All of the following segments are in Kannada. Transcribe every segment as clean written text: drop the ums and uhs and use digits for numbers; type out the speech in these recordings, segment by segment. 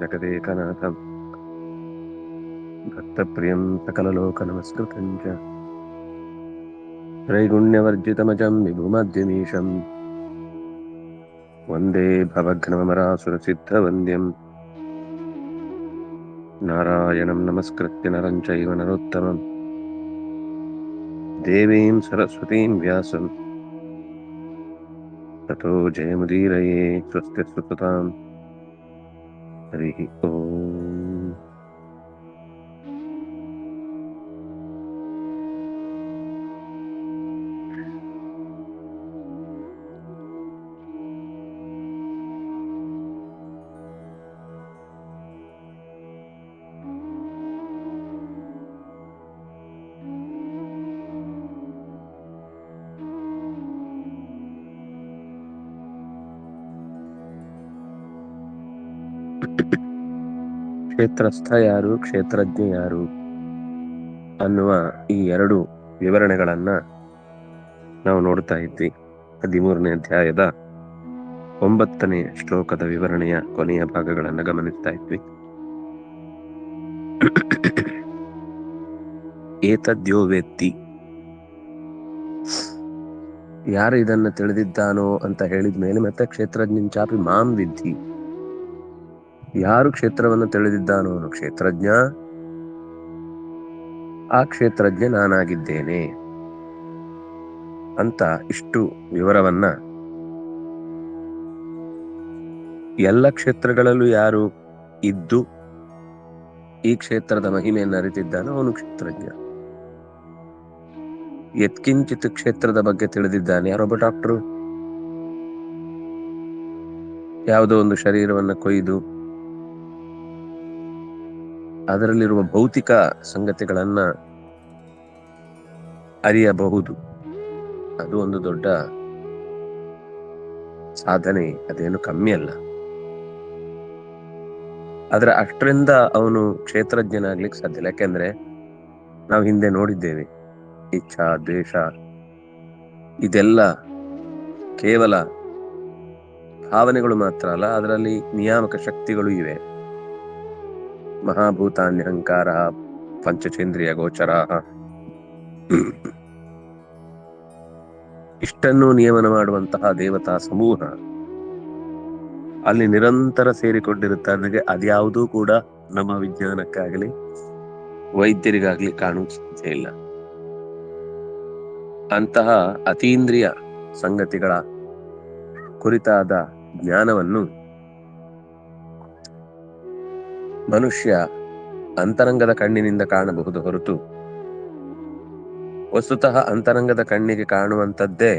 जगदेकनाथं भक्तप्रियं सकललोकनमस्कृतं च त्रैगुण्यवर्जितमजं विभुमद्यमीशं वन्दे भवघ्नमरासुरसिद्धवन्द्यं नारायणं नमस्कृत्य नरं चैव नरोत्तमं देवीं सरस्वतीं व्यासं ततो जयमुदीरये स्वस्तिस्तुतां हरिः ओम्। ಕ್ಷೇತ್ರಸ್ಥ ಯಾರು, ಕ್ಷೇತ್ರಜ್ಞ ಯಾರು ಅನ್ನುವ ಈ ಎರಡು ವಿವರಣೆಗಳನ್ನ ನಾವು ನೋಡ್ತಾ ಇದ್ವಿ. 13ನೇ ಅಧ್ಯಾಯದ 9ನೇ ಶ್ಲೋಕದ ವಿವರಣೆಯ ಕೊನೆಯ ಭಾಗಗಳನ್ನು ಗಮನಿಸ್ತಾ ಇದ್ವಿ. ಏತದ್ಯೋ ವೇತ್ತಿ, ಯಾರು ಇದನ್ನ ತಿಳಿದಿದ್ದಾನೋ ಅಂತ ಹೇಳಿದ ಮೇಲೆ ಮತ್ತೆ ಕ್ಷೇತ್ರಜ್ಞನ್ ಚಾಪಿ ಮಾಂ ವಿದ್ಧಿ, ಯಾರು ಕ್ಷೇತ್ರವನ್ನು ತಿಳಿದಿದ್ದಾನೋ ಅವನು ಕ್ಷೇತ್ರಜ್ಞ, ಆ ಕ್ಷೇತ್ರಜ್ಞ ನಾನಾಗಿದ್ದೇನೆ ಅಂತ ಇಷ್ಟು ವಿವರವನ್ನ ಎಲ್ಲ ಕ್ಷೇತ್ರಗಳಲ್ಲೂ ಯಾರು ಇದ್ದು ಈ ಕ್ಷೇತ್ರದ ಮಹಿಮೆಯನ್ನು ಅರಿತಿದ್ದಾನೋ ಅವನು ಕ್ಷೇತ್ರಜ್ಞ. ಯತ್ಕಿಂಚಿತ್ ಕ್ಷೇತ್ರದ ಬಗ್ಗೆ ತಿಳಿದಿದ್ದಾನೆ. ಯಾರೊಬ್ಬ ಡಾಕ್ಟರು ಯಾವುದೋ ಒಂದು ಶರೀರವನ್ನು ಕೊಯ್ದು ಅದರಲ್ಲಿರುವ ಭೌತಿಕ ಸಂಗತಿಗಳನ್ನ ಅರಿಯಬಹುದು. ಅದು ಒಂದು ದೊಡ್ಡ ಸಾಧನೆ, ಅದೇನು ಕಮ್ಮಿ ಅಲ್ಲ. ಆದ್ರೆ ಅಷ್ಟರಿಂದ ಅವನು ಕ್ಷೇತ್ರಜ್ಞನಾಗ್ಲಿಕ್ಕೆ ಸಾಧ್ಯ ಇಲ್ಲ. ಯಾಕೆಂದ್ರೆ ನಾವು ಹಿಂದೆ ನೋಡಿದ್ದೇವೆ, ಇಚ್ಛಾ, ದ್ವೇಷ ಇದೆಲ್ಲ ಕೇವಲ ಭಾವನೆಗಳು ಮಾತ್ರ ಅಲ್ಲ, ಅದರಲ್ಲಿ ನಿಯಾಮಕ ಶಕ್ತಿಗಳು ಇವೆ. ಮಹಾಭೂತಾನ್ಯಹಂಕಾರ ಪಂಚಚೇಂದ್ರಿಯ ಗೋಚರ, ಇಷ್ಟನ್ನು ನಿಯಮನ ಮಾಡುವಂತಹ ದೇವತಾ ಸಮೂಹ ಅಲ್ಲಿ ನಿರಂತರ ಸೇರಿಕೊಂಡಿರುತ್ತದೆ. ಅದ್ಯಾವುದೂ ಕೂಡ ನಮ್ಮ ವಿಜ್ಞಾನಕ್ಕಾಗಲಿ ವೈದ್ಯರಿಗಾಗ್ಲಿ ಕಾಣುವ ಸಾಧ್ಯ ಇಲ್ಲ. ಅಂತಹ ಅತೀಂದ್ರಿಯ ಸಂಗತಿಗಳ ಕುರಿತಾದ ಜ್ಞಾನವನ್ನು ಮನುಷ್ಯ ಅಂತರಂಗದ ಕಣ್ಣಿನಿಂದ ಕಾಣಬಹುದು ಹೊರತು ವಸ್ತುತಃ ಅಂತರಂಗದ ಕಣ್ಣಿಗೆ ಕಾಣುವಂಥದ್ದೇ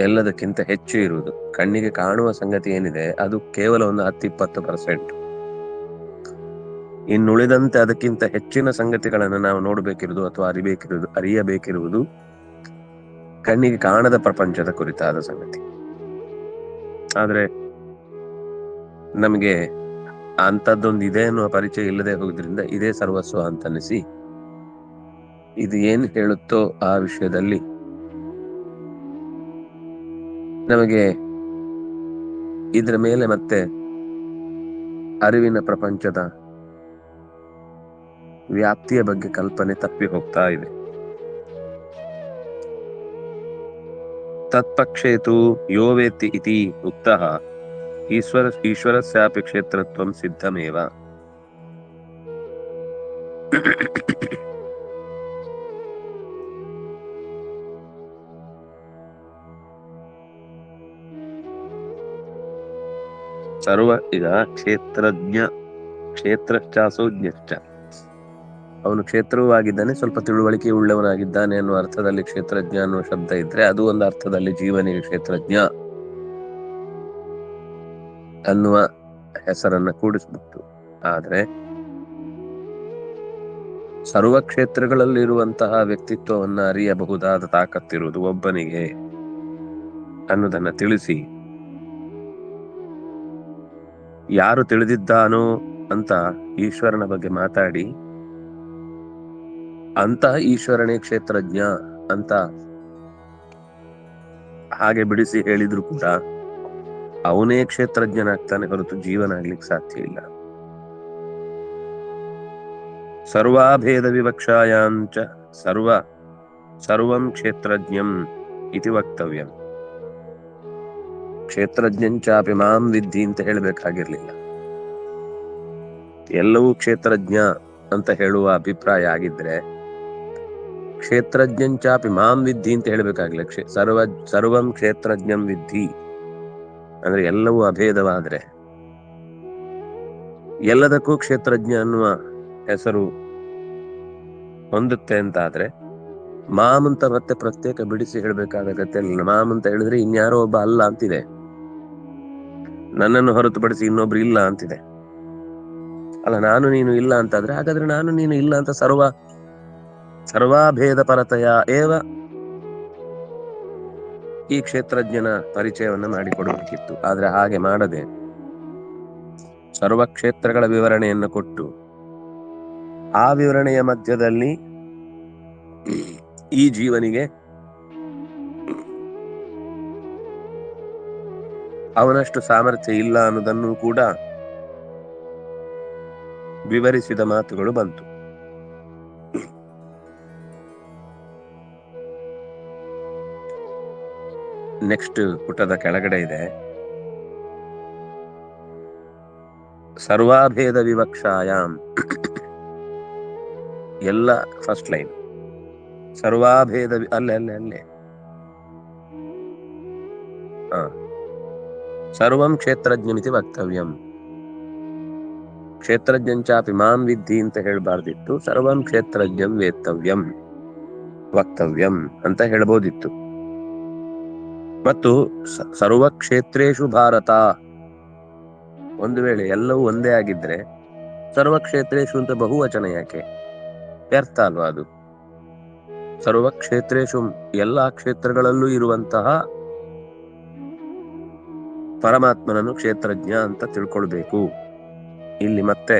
ಎಲ್ಲದಕ್ಕಿಂತ ಹೆಚ್ಚು ಇರುವುದು. ಕಣ್ಣಿಗೆ ಕಾಣುವ ಸಂಗತಿ ಏನಿದೆ ಅದು ಕೇವಲ ಒಂದು 10-20%. ಇನ್ನುಳಿದಂತೆ ಅದಕ್ಕಿಂತ ಹೆಚ್ಚಿನ ಸಂಗತಿಗಳನ್ನು ನಾವು ನೋಡಬೇಕಿರುವುದು ಅಥವಾ ಅರಿಯಬೇಕಿರುವುದು ಕಣ್ಣಿಗೆ ಕಾಣದ ಪ್ರಪಂಚದ ಕುರಿತಾದ ಸಂಗತಿ. ಆದ್ರೆ ನಮಗೆ ಅಂಥದ್ದೊಂದು ಇದೆ ಅನ್ನುವ ಪರಿಚಯ ಇಲ್ಲದೆ ಹೋಗೋದ್ರಿಂದ ಇದೇ ಸರ್ವಸ್ವ ಅಂತ ಅನಿಸಿ ಇದು ಏನ್ ಹೇಳುತ್ತೋ ಆ ವಿಷಯದಲ್ಲಿ ನಮಗೆ ಇದ್ರ ಮೇಲೆ ಮತ್ತೆ ಅರಿವಿನ ಪ್ರಪಂಚದ ವ್ಯಾಪ್ತಿಯ ಬಗ್ಗೆ ಕಲ್ಪನೆ ತಪ್ಪಿ ಹೋಗ್ತಾ ಇದೆ. ತತ್ಪಕ್ಷೇತು ಯೋ ವೇತ್ತಿ ಇತಿ ಉಕ್ತಃ ಈಶ್ವರಸ್ಯಾಪಿ ಕ್ಷೇತ್ರತ್ವಂ ಸಿದ್ಧಮೇವ. ಈಗ ಕ್ಷೇತ್ರಜ್ಞ, ಕ್ಷೇತ್ರಶ್ಚಾಸೋ ಜ್ಞಶ್ಚ, ಅವನು ಕ್ಷೇತ್ರವೂ ಆಗಿದ್ದಾನೆ, ಸ್ವಲ್ಪ ತಿಳುವಳಿಕೆ ಉಳ್ಳವನಾಗಿದ್ದಾನೆ ಅನ್ನುವ ಅರ್ಥದಲ್ಲಿ ಕ್ಷೇತ್ರಜ್ಞ ಅನ್ನುವ ಶಬ್ದ ಇದ್ರೆ, ಅದು ಒಂದು ಅರ್ಥದಲ್ಲಿ ಜೀವನಿಗೆ ಕ್ಷೇತ್ರಜ್ಞ ಅನ್ನುವ ಹೆಸರನ್ನ ಕೂಡಿಸ್ಬಿಟ್ಟು. ಆದ್ರೆ ಸರ್ವ ಕ್ಷೇತ್ರಗಳಲ್ಲಿರುವಂತಹ ವ್ಯಕ್ತಿತ್ವವನ್ನ ಅರಿಯಬಹುದಾದ ತಾಕತ್ತಿರುವುದು ಒಬ್ಬನಿಗೆ ಅನ್ನೋದನ್ನ ತಿಳಿಸಿ, ಯಾರು ತಿಳಿದಿದ್ದಾನೋ ಅಂತ ಈಶ್ವರನ ಬಗ್ಗೆ ಮಾತಾಡಿ ಅಂತಹ ಈಶ್ವರನೇ ಕ್ಷೇತ್ರಜ್ಞ ಅಂತ ಹಾಗೆ ಬಿಡಿಸಿ ಹೇಳಿದ್ರು ಕೂಡ ಅವನೇ ಕ್ಷೇತ್ರಜ್ಞನಾಗ್ತಾನೆ ಹೊರತು ಜೀವನಾಗ್ಲಿಕ್ಕೆ ಸಾಧ್ಯ ಇಲ್ಲ. ಸರ್ವಾಭೇದ ವಿವಕ್ಷಾಯಾಂಚ ಸರ್ವಂ ಕ್ಷೇತ್ರಜ್ಞಂ ಇತಿ ವಕ್ತವ್ಯಂ. ಕ್ಷೇತ್ರಜ್ಞಂಚಾಪಿ ಮಾಂ ವಿದ್ಧಿ ಅಂತ ಹೇಳಬೇಕಾಗಿರ್ಲಿಲ್ಲ. ಎಲ್ಲವೂ ಕ್ಷೇತ್ರಜ್ಞ ಅಂತ ಹೇಳುವ ಅಭಿಪ್ರಾಯ ಆಗಿದ್ರೆ ಕ್ಷೇತ್ರಜ್ಞಂಚಾಪಿ ಮಾಂ ವಿದ್ಧಿ ಅಂತ ಹೇಳಬೇಕಾಗಿಲ್ಲ. ಸರ್ವಂ ಕ್ಷೇತ್ರಜ್ಞಂ ವಿದ್ಧಿ ಅಂದ್ರೆ ಎಲ್ಲವೂ ಅಭೇದವಾದ್ರೆ ಎಲ್ಲದಕ್ಕೂ ಕ್ಷೇತ್ರಜ್ಞ ಅನ್ನುವ ಹೆಸರು ಹೊಂದುತ್ತೆ ಅಂತಾದ್ರೆ ಮಾಮ್ ಅಂತ ಮತ್ತೆ ಪ್ರತ್ಯೇಕ ಬಿಡಿಸಿ ಹೇಳ್ಬೇಕಾದ ಅಗತ್ಯ ಇಲ್ಲ. ಮಾಮ್ ಅಂತ ಹೇಳಿದ್ರೆ ಇನ್ಯಾರೋ ಒಬ್ಬ ಅಲ್ಲ ಅಂತಿದೆ, ನನ್ನನ್ನು ಹೊರತುಪಡಿಸಿ ಇನ್ನೊಬ್ರು ಇಲ್ಲ ಅಂತಿದೆ. ಅಲ್ಲ, ನಾನು ನೀನು ಇಲ್ಲ ಅಂತಾದ್ರೆ ಹಾಗಾದ್ರೆ ನಾನು ನೀನು ಇಲ್ಲ ಅಂತ ಸರ್ವಾಭೇದ ಪರತೆಯ ಏವ ಈ ಕ್ಷೇತ್ರಜ್ಞನ ಪರಿಚಯವನ್ನ ಮಾಡಿಕೊಡಬೇಕಿತ್ತು. ಆದ್ರೆ ಹಾಗೆ ಮಾಡದೆ ಸರ್ವ ಕ್ಷೇತ್ರಗಳ ವಿವರಣೆಯನ್ನು ಕೊಟ್ಟು ಆ ವಿವರಣೆಯ ಮಧ್ಯದಲ್ಲಿ ಈ ಜೀವನಿಗೆ ಅವನಷ್ಟು ಸಾಮರ್ಥ್ಯ ಇಲ್ಲ ಅನ್ನೋದನ್ನು ಕೂಡ ವಿವರಿಸಿದ ಮಾತುಗಳು ಬಂತು. ನೆಕ್ಸ್ಟ್ ಪುಟದ ಕೆಳಗಡೆ ಇದೆ ಸರ್ವಾಭೇದ ವಿವಕ್ಷಾಯಾಮ್. ಎಲ್ಲ ಫಸ್ಟ್ ಲೈನ್ ಸರ್ವಾಭೇದ ಅಲ್ಲೇ ಸರ್ವಂ ಕ್ಷೇತ್ರಜ್ಞಮಿತಿ ವಕ್ತವ್ಯಂ. ಕ್ಷೇತ್ರಜ್ಞಂಚಾಪಿ ಮಾಂ ವಿದ್ಧಿ ಅಂತ ಹೇಳಬಾರ್ದಿತ್ತು, ಸರ್ವಂ ಕ್ಷೇತ್ರಜ್ಞಂ ವೇತ್ತವ್ಯಂ ವಕ್ತವ್ಯಂ ಅಂತ ಹೇಳ್ಬೋದಿತ್ತು. ಮತ್ತು ಸರ್ವ ಕ್ಷೇತ್ರೇಷು ಭಾರತ, ಒಂದು ವೇಳೆ ಎಲ್ಲವೂ ಒಂದೇ ಆಗಿದ್ರೆ ಸರ್ವ ಕ್ಷೇತ್ರೇಷು ಅಂತ ಬಹುವಚನ ಯಾಕೆ? ವ್ಯರ್ಥ ಅಲ್ವಾ ಅದು? ಸರ್ವ ಕ್ಷೇತ್ರೇಷು ಎಲ್ಲಾ ಕ್ಷೇತ್ರಗಳಲ್ಲೂ ಇರುವಂತಹ ಪರಮಾತ್ಮನನ್ನು ಕ್ಷೇತ್ರಜ್ಞ ಅಂತ ತಿಳ್ಕೊಳ್ಬೇಕು. ಇಲ್ಲಿ ಮತ್ತೆ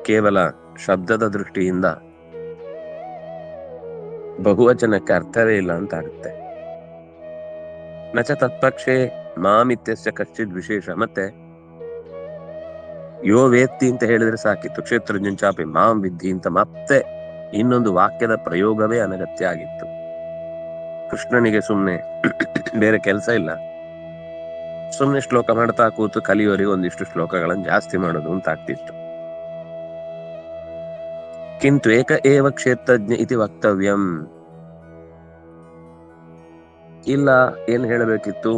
ಕೇವಲ ಶಬ್ದದ ದೃಷ್ಟಿಯಿಂದ ಬಹುವಚನಕ್ಕೆ ಅರ್ಥವೇ ಇಲ್ಲ ಅಂತ ಆಗುತ್ತೆ. ನಚ ತತ್ಪಕ್ಷೆ ಮಾಮಿತ್ಯಸ್ಯ ಕಶ್ಚಿದ್ ವಿಶೇಷ. ಮತ್ತೆ ಯೋ ವೇತ್ತಿ ಅಂತ ಹೇಳಿದ್ರೆ ಸಾಕಿತ್ತು, ಕ್ಷೇತ್ರಜ್ಞಂಚಾಪಿ ಮಾಂ ವಿದ್ಧಿ ಅಂತ ಮತ್ತೆ ಇನ್ನೊಂದು ವಾಕ್ಯದ ಪ್ರಯೋಗವೇ ಅನಗತ್ಯ ಆಗಿತ್ತು. ಕೃಷ್ಣನಿಗೆ ಸುಮ್ನೆ ಬೇರೆ ಕೆಲಸ ಇಲ್ಲ, ಸುಮ್ನೆ ಶ್ಲೋಕ ಮಾಡ್ತಾ ಕೂತು ಕಲಿಯೋರಿಗೆ ಒಂದಿಷ್ಟು ಶ್ಲೋಕಗಳನ್ನು ಜಾಸ್ತಿ ಮಾಡೋದು ಅಂತ ಆಗ್ತಿತ್ತು. ಕಿಂತು ಏಕ ಏವ ಕ್ಷೇತ್ರಜ್ಞ ಇತಿ ವಕ್ತವ್ಯಂ. ಇಲ್ಲ, ಏನ್ ಹೇಳಬೇಕಿತ್ತು?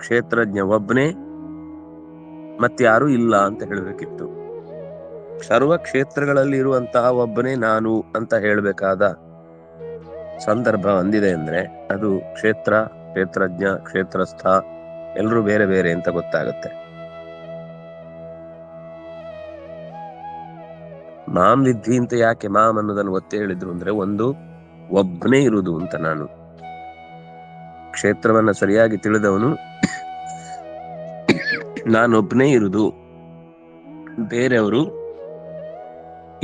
ಕ್ಷೇತ್ರಜ್ಞ ಒಬ್ಬನೇ, ಮತ್ಯಾರು ಇಲ್ಲ ಅಂತ ಹೇಳಬೇಕಿತ್ತು. ಸರ್ವ ಕ್ಷೇತ್ರಗಳಲ್ಲಿ ಇರುವಂತಹ ಒಬ್ಬನೇ ನಾನು ಅಂತ ಹೇಳಬೇಕಾದ ಸಂದರ್ಭ ಒಂದಿದೆ ಅಂದ್ರೆ ಅದು ಕ್ಷೇತ್ರಜ್ಞ, ಕ್ಷೇತ್ರಸ್ಥ ಎಲ್ಲರೂ ಬೇರೆ ಬೇರೆ ಅಂತ ಗೊತ್ತಾಗುತ್ತೆ. ಮಾಂ ವಿದ್ಧಿ ಅಂತ ಯಾಕೆ ಮಾಂ ಅನ್ನೋದನ್ನು ಒತ್ತಿ ಹೇಳಿದ್ರು ಅಂದ್ರೆ ಒಂದು ಒಬ್ಬನೇ ಇರುವುದು ಅಂತ. ನಾನು ಕ್ಷೇತ್ರವನ್ನ ಸರಿಯಾಗಿ ತಿಳಿದವನು ನಾನೊಬ್ಬನೇ ಇರುವುದು, ಬೇರೆಯವರು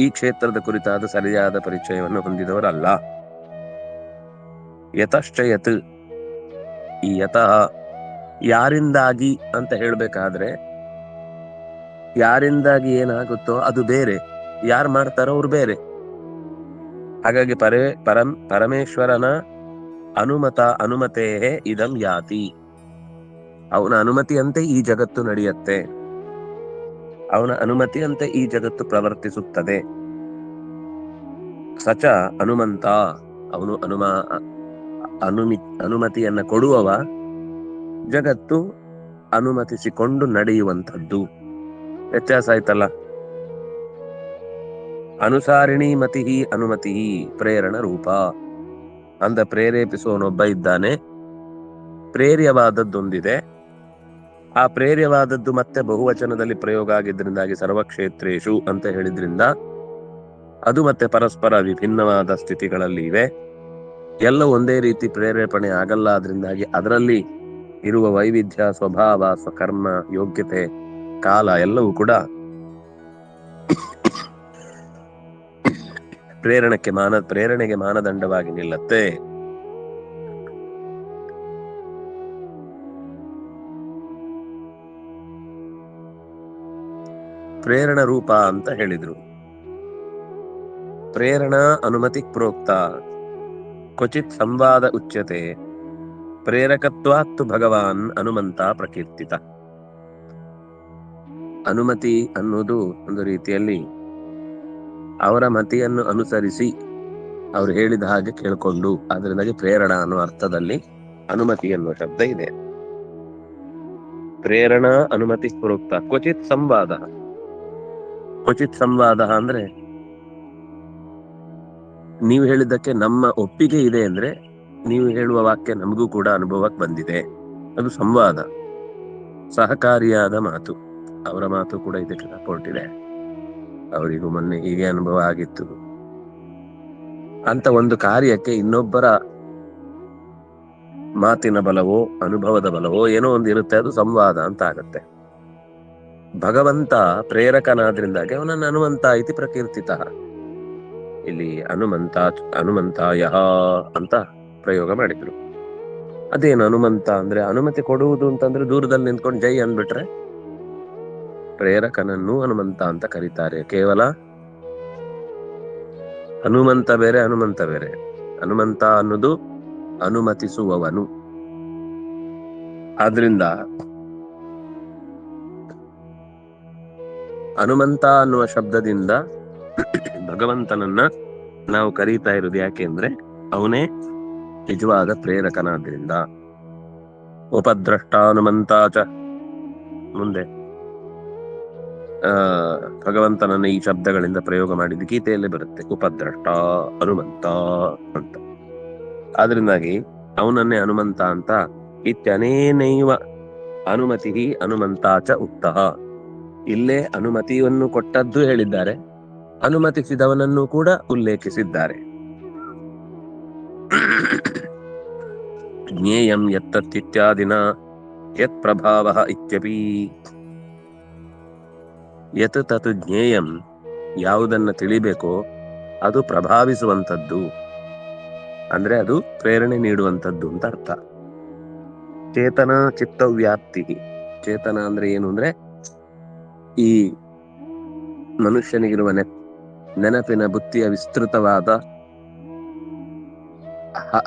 ಈ ಕ್ಷೇತ್ರದ ಕುರಿತಾದ ಸರಿಯಾದ ಪರಿಚಯವನ್ನು ಹೊಂದಿದವರಲ್ಲ. ಯತಶ್ಚ ಯತ್, ಈ ಯತಃ ಯಾರಿಂದಾಗಿ ಅಂತ ಹೇಳ್ಬೇಕಾದ್ರೆ ಯಾರಿಂದಾಗಿ ಏನಾಗುತ್ತೋ ಅದು ಬೇರೆ, ಯಾರು ಮಾಡ್ತಾರೋ ಅವ್ರು ಬೇರೆ. ಹಾಗಾಗಿ ಪರಮೇಶ್ವರನ ಅನುಮತೇ ಇದಂ ಯಾತಿ. ಅವನ ಅನುಮತಿಯಂತೆ ಈ ಜಗತ್ತು ನಡೆಯುತ್ತೆ, ಅವನ ಅನುಮತಿಯಂತೆ ಈ ಜಗತ್ತು ಪ್ರವರ್ತಿಸುತ್ತದೆ. ಸಚ ಹನುಮಂತ, ಅವನು ಅನುಮತಿಯನ್ನ ಕೊಡುವವ, ಜಗತ್ತು ಅನುಮತಿಸಿಕೊಂಡು ನಡೆಯುವಂಥದ್ದು. ವ್ಯತ್ಯಾಸ ಆಯ್ತಲ್ಲ. ಅನುಸಾರಿಣಿ ಮತಿ ಅನುಮತಿ ಪ್ರೇರಣ ರೂಪ. ಅಂದ ಪ್ರೇರೇಪಿಸುವವನೊಬ್ಬ ಇದ್ದಾನೆ, ಪ್ರೇರ್ಯವಾದದ್ದೊಂದಿದೆ. ಆ ಪ್ರೇರ್ಯವಾದದ್ದು ಮತ್ತೆ ಬಹುವಚನದಲ್ಲಿ ಪ್ರಯೋಗ ಆಗಿದ್ರಿಂದಾಗಿ ಸರ್ವಕ್ಷೇತ್ರೇಷು ಅಂತ ಹೇಳಿದ್ರಿಂದ ಅದು ಮತ್ತೆ ಪರಸ್ಪರ ವಿಭಿನ್ನವಾದ ಸ್ಥಿತಿಗಳಲ್ಲಿ ಇವೆ. ಎಲ್ಲ ಒಂದೇ ರೀತಿ ಪ್ರೇರೇಪಣೆ ಆಗಲ್ಲ. ಅದರಿಂದಾಗಿ ಅದರಲ್ಲಿ ಇರುವ ವೈವಿಧ್ಯ, ಸ್ವಭಾವ, ಸ್ವಕರ್ಮ, ಯೋಗ್ಯತೆ, ಕಾಲ ಎಲ್ಲವೂ ಕೂಡ ಪ್ರೇರಣೆಗೆ ಮಾನದಂಡವಾಗಿ ನಿಲ್ಲತ್ತೆ. ಪ್ರೇರಣ ರೂಪ ಅಂತ ಹೇಳಿದ್ರು. ಪ್ರೇರಣಾ ಅನುಮತಿ ಪ್ರೋಕ್ತ ಕ್ವಚಿತ್ ಸಂವಾದ ಉಚ್ಯತೆ ಪ್ರೇರಕತ್ವಾತ್ತು ಭಗವಾನ್ ಹನುಮಂತ ಪ್ರಕೀರ್ತಿತ. ಅನುಮತಿ ಅನ್ನೋದು ಒಂದು ರೀತಿಯಲ್ಲಿ ಅವರ ಮತಿಯನ್ನು ಅನುಸರಿಸಿ ಅವ್ರು ಹೇಳಿದ ಹಾಗೆ ಕೇಳ್ಕೊಂಡು, ಅದರಿಂದಾಗಿ ಪ್ರೇರಣ ಅನ್ನೋ ಅರ್ಥದಲ್ಲಿ ಅನುಮತಿ ಎನ್ನುವ ಶಬ್ದ ಇದೆ. ಪ್ರೇರಣಾ ಅನುಮತಿ ಪ್ರೋಕ್ತ ಕ್ವಚಿತ್ ಸಂವಾದ. ಕ್ವಚಿತ್ ಸಂವಾದ ಅಂದ್ರೆ ನೀವು ಹೇಳಿದ್ದಕ್ಕೆ ನಮ್ಮ ಒಪ್ಪಿಗೆ ಇದೆ ಅಂದ್ರೆ ನೀವು ಹೇಳುವ ವಾಕ್ಯ ನಮಗೂ ಕೂಡ ಅನುಭವಕ್ಕೆ ಬಂದಿದೆ, ಅದು ಸಂವಾದ, ಸಹಕಾರಿಯಾದ ಮಾತು. ಅವರ ಮಾತು ಕೂಡ ಇದಕ್ಕೆ ಸಪೋರ್ಟ್ ಇದೆ, ಅವರಿಗೂ ಮೊನ್ನೆ ಹೀಗೆ ಅನುಭವ ಆಗಿತ್ತು ಅಂತ ಒಂದು ಕಾರ್ಯಕ್ಕೆ ಇನ್ನೊಬ್ಬರ ಮಾತಿನ ಬಲವೋ ಅನುಭವದ ಬಲವೋ ಏನೋ ಒಂದು ಇರುತ್ತೆ, ಅದು ಸಂವಾದ ಅಂತ ಆಗತ್ತೆ. ಭಗವಂತ ಪ್ರೇರಕನಾದ್ರಿಂದಾಗಿ ಅವನನ್ನು ಹನುಮಂತ ಇತಿ ಪ್ರಕೀರ್ತಿತ. ಇಲ್ಲಿ ಹನುಮಂತಾಯ ಅಂತ ಪ್ರಯೋಗ ಮಾಡಿದ್ರು. ಅದೇನು ಹನುಮಂತ ಅಂದ್ರೆ ಅನುಮತಿ ಕೊಡುವುದು ಅಂತಂದ್ರೆ ದೂರದಲ್ಲಿ ನಿಂತ್ಕೊಂಡು ಜೈ ಅಂದ್ಬಿಟ್ರೆ, ಪ್ರೇರಕನನ್ನು ಹನುಮಂತ ಅಂತ ಕರೀತಾರೆ. ಕೇವಲ ಹನುಮಂತ ಬೇರೆ ಹನುಮಂತ ಬೇರೆ. ಹನುಮಂತ ಅನ್ನೋದು ಅನುಮತಿಸುವವನು. ಆದ್ರಿಂದ ಹನುಮಂತ ಅನ್ನುವ ಶಬ್ದದಿಂದ ಭಗವಂತನನ್ನ ನಾವು ಕರೀತಾ ಇರೋದು ಯಾಕೆ ಅಂದ್ರೆ ಅವನೇ ನಿಜವಾದ ಪ್ರೇರಕನಾದ್ರಿಂದ. ಉಪದ್ರಷ್ಟ ಹನುಮಂತಾಚ, ಮುಂದೆ ಭಗವಂತನನ್ನ ಈ ಶಬ್ದಗಳಿಂದ ಪ್ರಯೋಗ ಮಾಡಿದ್ದು ಗೀತೆಯಲ್ಲಿ ಬರುತ್ತೆ, ಉಪದ್ರಷ್ಟ ಹನುಮಂತ ಅಂತ. ಆದ್ರಿಂದಾಗಿ ಅವನನ್ನೇ ಹನುಮಂತ ಅಂತ ಇತ್ಯನೇನೈವ ಅನುಮತಿ ಹನುಮಂತಾಚ ಉಕ್ತಃ. ಇಲ್ಲೇ ಅನುಮತಿಯನ್ನು ಕೊಟ್ಟದ್ದು ಹೇಳಿದ್ದಾರೆ, ಅನುಮತಿಸಿದವನನ್ನು ಕೂಡ ಉಲ್ಲೇಖಿಸಿದ್ದಾರೆ. ಜ್ಞೇಯಂ ಯತ್ತತ್ಯಾದಿನ ಯತ್ ಪ್ರಭಾವ ಇತ್ಯಪಿ. ಯತ್ ತತ್ ಜ್ಞೇಯಂ, ಯಾವುದನ್ನ ತಿಳಿಬೇಕೋ ಅದು ಪ್ರಭಾವಿಸುವಂಥದ್ದು, ಅಂದ್ರೆ ಅದು ಪ್ರೇರಣೆ ನೀಡುವಂಥದ್ದು ಅಂತ ಅರ್ಥ. ಚೇತನ ಚಿತ್ತವ್ಯಾಪ್ತಿ. ಚೇತನ ಅಂದ್ರೆ ಏನು ಅಂದ್ರೆ ಈ ಮನುಷ್ಯನಿಗಿರುವ ನೆನಪಿನ ಬುದ್ಧಿಯ ವಿಸ್ತೃತವಾದ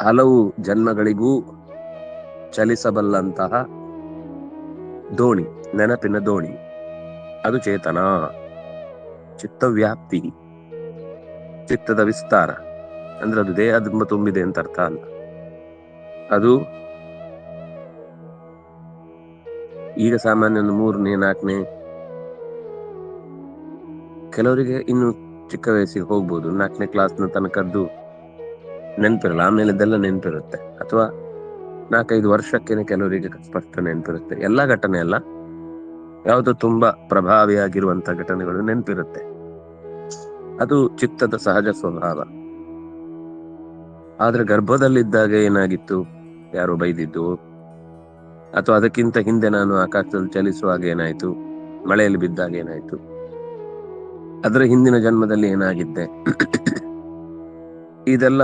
ಹಲವು ಜನ್ಮಗಳಿಗೂ ಚಲಿಸಬಲ್ಲಂತಹ ದೋಣಿ, ನೆನಪಿನ ದೋಣಿ, ಅದು ಚೇತನ. ಚಿತ್ತವ್ಯಾಪ್ತಿ, ಚಿತ್ತದ ವಿಸ್ತಾರ ಅಂದ್ರೆ ಅದು ದೇಹ ತುಂಬಿದೆ ಅಂತ ಅರ್ಥ ಅಲ್ಲ. ಅದು ಈಗ ಸಾಮಾನ್ಯ 3ನೇ 4ನೇ, ಕೆಲವರಿಗೆ ಇನ್ನು ಚಿಕ್ಕ ವಯಸ್ಸಿಗೆ ಹೋಗ್ಬೋದು, 4ನೇ ಕ್ಲಾಸ್ನ ತನಕದ್ದು ನೆನಪಿರಲ್ಲ, ಆಮೇಲೆ ಇದೆಲ್ಲ ನೆನಪಿರುತ್ತೆ. ಅಥವಾ 4-5 ವರ್ಷಕ್ಕೇನೆ ಕೆಲವರಿಗೆ ಸ್ಪಷ್ಟ ನೆನಪಿರುತ್ತೆ. ಎಲ್ಲಾ ಘಟನೆ ಅಲ್ಲ, ಯಾವುದು ತುಂಬಾ ಪ್ರಭಾವಿಯಾಗಿರುವಂತ ಘಟನೆಗಳು ನೆನಪಿರುತ್ತೆ. ಅದು ಚಿತ್ತದ ಸಹಜ ಸ್ವಭಾವ. ಆದ್ರೆ ಗರ್ಭದಲ್ಲಿದ್ದಾಗ ಏನಾಗಿತ್ತು, ಯಾರೋ ಬೈದಿದ್ದು, ಅಥವಾ ಅದಕ್ಕಿಂತ ಹಿಂದೆ ನಾನು ಆಕಾಶದಲ್ಲಿ ಚಲಿಸುವಾಗ ಏನಾಯ್ತು, ಮಳೆಯಲ್ಲಿ ಬಿದ್ದಾಗ ಏನಾಯ್ತು, ಅದರ ಹಿಂದಿನ ಜನ್ಮದಲ್ಲಿ ಏನಾಗಿದ್ದೆ, ಇದೆಲ್ಲ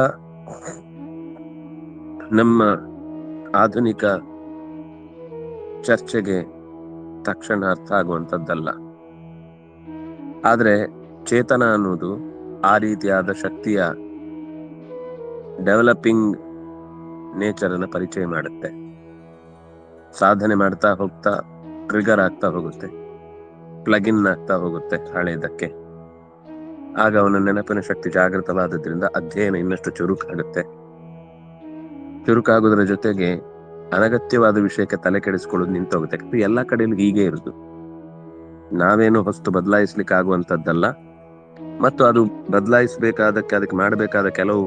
ನಮ್ಮ ಆಧುನಿಕ ಚರ್ಚೆಗೆ ತಕ್ಷಣ ಅರ್ಥ ಆಗುವಂಥದ್ದಲ್ಲ. ಆದ್ರೆ ಚೇತನ ಅನ್ನೋದು ಆ ರೀತಿಯಾದ ಶಕ್ತಿಯ ಡೆವಲಪಿಂಗ್ ನೇಚರ್ ಅನ್ನ ಪರಿಚಯ ಮಾಡುತ್ತೆ. ಸಾಧನೆ ಮಾಡ್ತಾ ಹೋಗ್ತಾ ಟ್ರಿಗರ್ ಆಗ್ತಾ ಹೋಗುತ್ತೆ, ಪ್ಲಗ್ ಇನ್ ಆಗ್ತಾ ಹೋಗುತ್ತೆ ಹಳೆಯದಕ್ಕೆ. ಆಗ ಅವನ ನೆನಪಿನ ಶಕ್ತಿ ಜಾಗೃತವಾದದ್ರಿಂದ ಅಧ್ಯಯನ ಇನ್ನಷ್ಟು ಚುರುಕಾಗುತ್ತೆ. ಚುರುಕಾಗುವುದರ ಜೊತೆಗೆ ಅನಗತ್ಯವಾದ ವಿಷಯಕ್ಕೆ ತಲೆ ಕೆಡಿಸ್ಕೊಳ್ಳೋದು ನಿಂತೋಗುತ್ತೆ. ಎಲ್ಲಾ ಕಡೆಯಲ್ಲೂ ಹೀಗೆ ಇರುದು, ನಾವೇನು ಹೊಸ್ತು ಬದಲಾಯಿಸ್ಲಿಕ್ಕೆ ಆಗುವಂತದ್ದಲ್ಲ. ಮತ್ತು ಅದು ಅದಕ್ಕೆ ಮಾಡಬೇಕಾದ ಕೆಲವು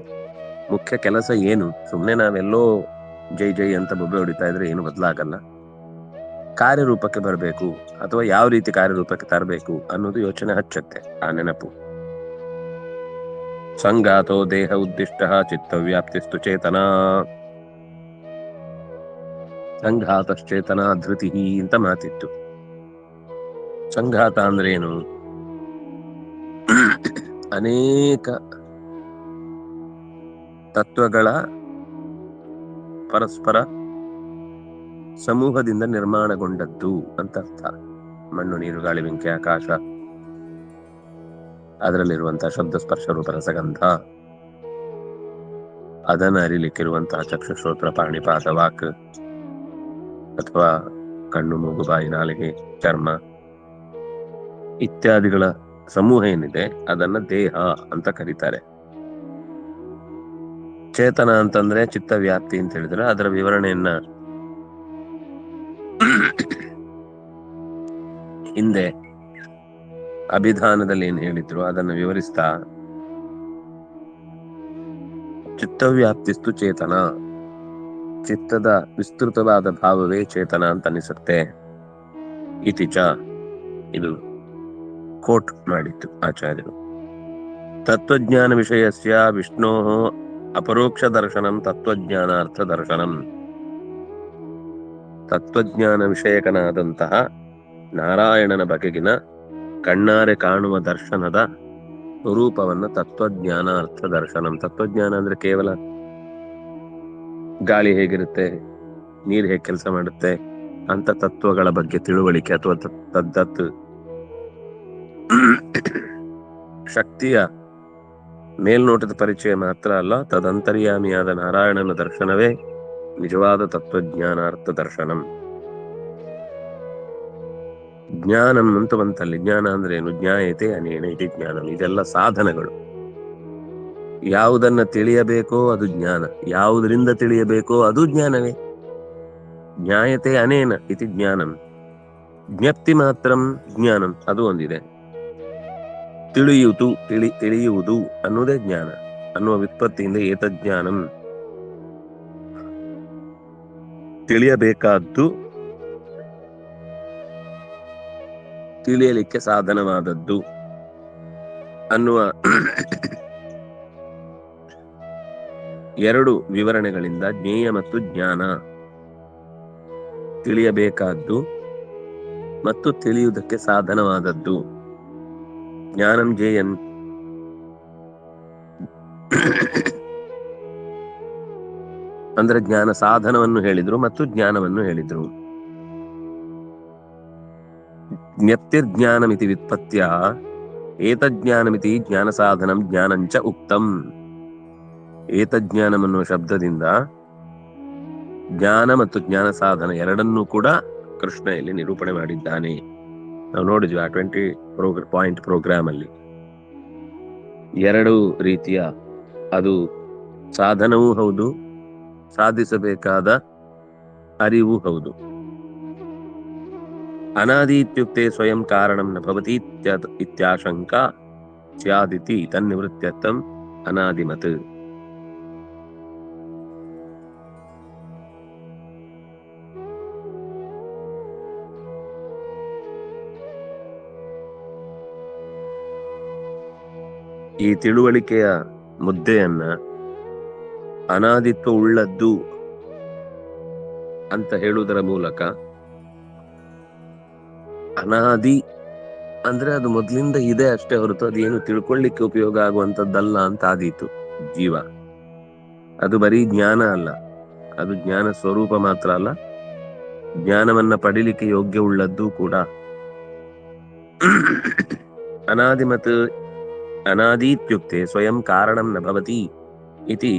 ಮುಖ್ಯ ಕೆಲಸ ಏನು, ಸುಮ್ನೆ ನಾವೆಲ್ಲೋ ಜೈ ಜೈ ಅಂತ ಬೊಬ್ಬೆ ಹೊಡಿತಾ ಇದ್ರೆ ಏನು ಬದಲಾಗಲ್ಲ. ಕಾರ್ಯರೂಪಕ್ಕೆ ಬರಬೇಕು, ಅಥವಾ ಯಾವ ರೀತಿ ಕಾರ್ಯರೂಪಕ್ಕೆ ತರಬೇಕು ಅನ್ನೋದು ಯೋಚನೆ ಹಚ್ಚುತ್ತೆ ಆ ನೆನಪು. ಸಂಘಾತೋ ದೇಹ ಉದ್ದಿಷ್ಟ ಚಿತ್ತವ್ಯಾಪ್ತಿಸ್ತು ಚೇತನ. ಸಂಘಾತಶ್ಚೇತನ ಧೃತಿ ಅಂತ ಮಾತಿತ್ತು. ಸಂಘಾತ ಅಂದ್ರೆ ಏನು, ಅನೇಕ ತತ್ವಗಳ ಪರಸ್ಪರ ಸಮೂಹದಿಂದ ನಿರ್ಮಾಣಗೊಂಡದ್ದು ಅಂತ ಅರ್ಥ. ಮಣ್ಣು ನೀರು ಗಾಳಿ ಬೆಂಕಿ ಆಕಾಶ ಅದರಲ್ಲಿರುವಂತಹ ಶಬ್ದ ಸ್ಪರ್ಶ ರೂಪ ರಸಗಂಧ, ಅದನ್ನು ಅರಿಲಿಕ್ಕಿರುವಂತಹ ಚಕ್ಷುಶ್ರೋತ್ರ ಪಾಣಿಪಾದ ವಾಕ್, ಅಥವಾ ಕಣ್ಣು ಮೂಗು ಬಾಯಿ ನಾಲಿಗೆ ಚರ್ಮ ಇತ್ಯಾದಿಗಳ ಸಮೂಹ ಏನಿದೆ ಅದನ್ನ ದೇಹ ಅಂತ ಕರೀತಾರೆ. ಚೇತನ ಅಂತಂದ್ರೆ ಚಿತ್ತ ವ್ಯಾಪ್ತಿ ಅಂತ ಹೇಳಿದ್ರೆ ಅದರ ವಿವರಣೆಯನ್ನ ಹಿಂದೆ ಅಭಿಧಾನದಲ್ಲಿ ಏನ್ ಹೇಳಿದ್ರು ಅದನ್ನು ವಿವರಿಸ್ತಾ, ಚಿತ್ತವ್ಯಾಪ್ತಿಸ್ತು ಚೇತನ, ಚಿತ್ತದ ವಿಸ್ತೃತವಾದ ಭಾವವೇ ಚೇತನ ಅಂತ ಅನಿಸುತ್ತೆ. ಇತಿಚ, ಇದು ಕೋಟ್ ಮಾಡಿತ್ತು ಆಚಾರ್ಯರು. ತತ್ವಜ್ಞಾನ ವಿಷಯಸ್ಯ ವಿಷ್ಣೋ ಅಪರೋಕ್ಷ ದರ್ಶನಂ ತತ್ವಜ್ಞಾನಾರ್ಥ ದರ್ಶನಂ. ತತ್ವಜ್ಞಾನ ವಿಷಯಕನಾದಂತಹ ನಾರಾಯಣನ ಬಗೆಗಿನ ಕಣ್ಣಾರೆ ಕಾಣುವ ದರ್ಶನದ ಸ್ವರೂಪವನ್ನ ತತ್ವಜ್ಞಾನಾರ್ಥ ದರ್ಶನಂ. ತತ್ವಜ್ಞಾನ ಅಂದ್ರೆ ಕೇವಲ ಗಾಳಿ ಹೇಗಿರುತ್ತೆ, ನೀರು ಹೇಗೆ ಕೆಲಸ ಮಾಡುತ್ತೆ ಅಂತ ತತ್ವಗಳ ಬಗ್ಗೆ ತಿಳುವಳಿಕೆ ಅಥವಾ ತದ್ದತ್ ಶಕ್ತಿಯ ಮೇಲ್ನೋಟದ ಪರಿಚಯ ಮಾತ್ರ ಅಲ್ಲ, ತದಂತರ್ಯಾಮಿಯಾದ ನಾರಾಯಣನ ದರ್ಶನವೇ ನಿಜವಾದ ತತ್ವಜ್ಞಾನಾರ್ಥ ದರ್ಶನಂ. ಜ್ಞಾನಂ ಅಂತ ಬಂತಲ್ಲಿ. ಜ್ಞಾನ ಅಂದ್ರೆ ಏನು? ಜ್ಞಾಯತೆ ಅನೇನ ಇತಿ ಜ್ಞಾನಂ. ಇದೆಲ್ಲ ಸಾಧನಗಳು. ಯಾವುದನ್ನ ತಿಳಿಯಬೇಕೋ ಅದು ಜ್ಞಾನ, ಯಾವುದರಿಂದ ತಿಳಿಯಬೇಕೋ ಅದು ಜ್ಞಾನವೇ. ಜ್ಞಾಯತೆ ಅನೇನ ಇತಿ ಜ್ಞಾನಂ. ಜ್ಞಪ್ತಿ ಮಾತ್ರಂ ಜ್ಞಾನಂ, ಅದು ಒಂದಿದೆ. ತಿಳಿಯುವುದು ಅನ್ನುವುದೇ ಜ್ಞಾನ ಅನ್ನುವ ವ್ಯುತ್ಪತ್ತಿಯಿಂದ ಏತಜ್ಞಾನಂ, ತಿಳಿಯಬೇಕಾದ್ದು, ತಿಳಿಯಲಿಕ್ಕೆ ಸಾಧನವಾದದ್ದು ಅನ್ನುವ ಎರಡು ವಿವರಣೆಗಳಿಂದ ಜ್ಞೇಯ ಮತ್ತು ಜ್ಞಾನ, ತಿಳಿಯಬೇಕಾದ್ದು ಮತ್ತು ತಿಳಿಯುವುದಕ್ಕೆ ಸಾಧನವಾದದ್ದು. ಜ್ಞಾನಂ ಜೇಯನ್ ಅಂದ್ರೆ ಜ್ಞಾನ ಸಾಧನವನ್ನು ಹೇಳಿದ್ರು ಮತ್ತು ಜ್ಞಾನವನ್ನು ಹೇಳಿದ್ರು. ಜ್ಞಪ್ತಿರ್ಜ್ಞಾನಮಿತಿ ವ್ಯುತ್ಪತ್ತ್ಯ ಏತಜ್ಞಾನಮಿತಿ ಜ್ಞಾನ ಸಾಧನಂ ಜ್ಞಾನಂಚ ಉಕ್ತಂ. ಏತಜ್ಞಾನಂ ಅನ್ನುವ ಶಬ್ದದಿಂದ ಜ್ಞಾನ ಮತ್ತು ಜ್ಞಾನ ಸಾಧನ ಎರಡನ್ನೂ ಕೂಡ ಕೃಷ್ಣ ಇಲ್ಲಿ ನಿರೂಪಣೆ ಮಾಡಿದ್ದಾನೆ. ನಾವು ನೋಡಿದ್ವಿ ಆ 20 ಪಾಯಿಂಟ್ ಪ್ರೋಗ್ರಾಮ್ ಅಲ್ಲಿ ಎರಡು ರೀತಿಯ, ಅದು ಸಾಧನವೂ ಹೌದು, ಸಾಧಿಸಬೇಕಾದ ಅರಿವು ಹೌದು. ಅನಾದಿ ಇತ್ಯುಕ್ತೆ ಸ್ವಯಂ ಕಾರಣಂ ನ ಭವತಿ ಇತ್ಯಾಶಂಕ ಸ್ಯಾದಿತಿ ತನ್ನಿವೃತ್ತ್ಯರ್ಥಂ ಅನಾದಿಮತ್. ಈ ತಿಳುವಳಿಕೆಯ ಮುದ್ದೆಯನ್ನ ಅನಾದಿತ್ವ ಉಳ್ಳದ್ದು ಅಂತ ಹೇಳುವುದರ ಮೂಲಕ, ಅನಾದಿ ಅಂದ್ರೆ ಅದು ಮೊದಲಿಂದ ಇದೆ ಅಷ್ಟೇ ಹೊರತು ಅದೇನು ತಿಳ್ಕೊಳ್ಳಿಕ್ಕೆ ಉಪಯೋಗ ಆಗುವಂತದ್ದಲ್ಲ ಅಂತ ಆದೀತು ಜೀವ. ಅದು ಬರೀ ಜ್ಞಾನ ಅಲ್ಲ, ಅದು ಜ್ಞಾನ ಸ್ವರೂಪ ಮಾತ್ರ ಅಲ್ಲ, ಜ್ಞಾನವನ್ನ ಪಡಿಲಿಕ್ಕೆ ಯೋಗ್ಯ ಉಳ್ಳದ್ದು ಕೂಡ. ಅನಾದಿಮತ್ ಅನಾದೀತ್ಯುಕ್ತೆ ಸ್ವಯಂ ಕಾರಣಂ ನ ಭವತಿ ಇತಿ